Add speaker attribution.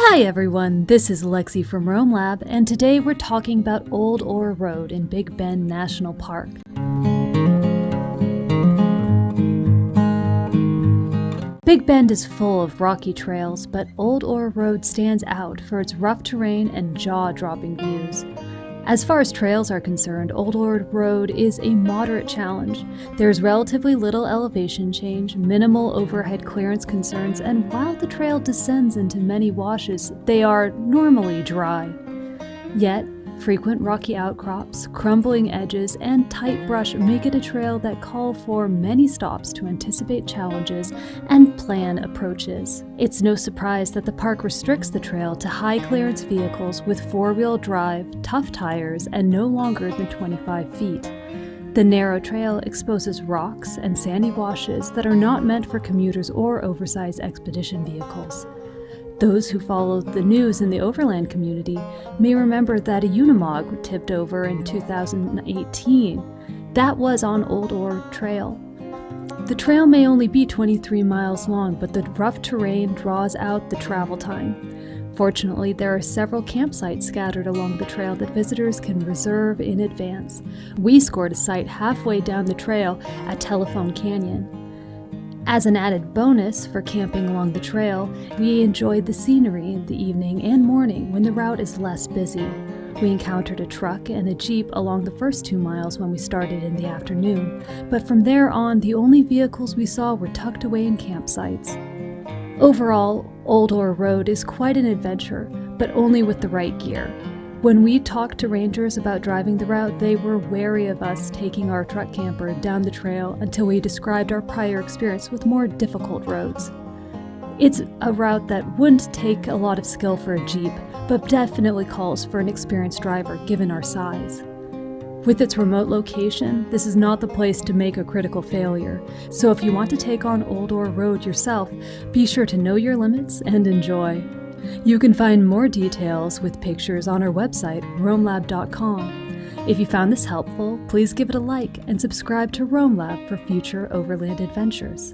Speaker 1: Hi everyone, this is Lexi from Roamlab, and today we're talking about Old Ore Road in Big Bend National Park. Big Bend is full of rocky trails, but Old Ore Road stands out for its rough terrain and jaw-dropping views. As far as trails are concerned, Old Ore Road is a moderate challenge. There's relatively little elevation change, minimal overhead clearance concerns, and while the trail descends into many washes, they are normally dry. Yet, frequent rocky outcrops, crumbling edges, and tight brush make it a trail that call for many stops to anticipate challenges and plan approaches. It's no surprise that the park restricts the trail to high-clearance vehicles with four-wheel drive, tough tires, and no longer than 25 feet. The narrow trail exposes rocks and sandy washes that are not meant for commuters or oversized expedition vehicles. Those who follow the news in the Overland community may remember that a Unimog tipped over in 2018. That was on Old Ore Trail. The trail may only be 23 miles long, but the rough terrain draws out the travel time. Fortunately, there are several campsites scattered along the trail that visitors can reserve in advance. We scored a site halfway down the trail at Telephone Canyon. As an added bonus for camping along the trail, we enjoyed the scenery in the evening and morning when the route is less busy. We encountered a truck and a Jeep along the first 2 miles when we started in the afternoon, but from there on, the only vehicles we saw were tucked away in campsites. Overall, Old Ore Road is quite an adventure, but only with the right gear. When we talked to rangers about driving the route, they were wary of us taking our truck camper down the trail until we described our prior experience with more difficult roads. It's a route that wouldn't take a lot of skill for a Jeep, but definitely calls for an experienced driver given our size. With its remote location, this is not the place to make a critical failure, so if you want to take on Old Ore Road yourself, be sure to know your limits and enjoy. You can find more details with pictures on our website, roamlab.com. If you found this helpful, please give it a like and subscribe to Roamlab for future Overland adventures.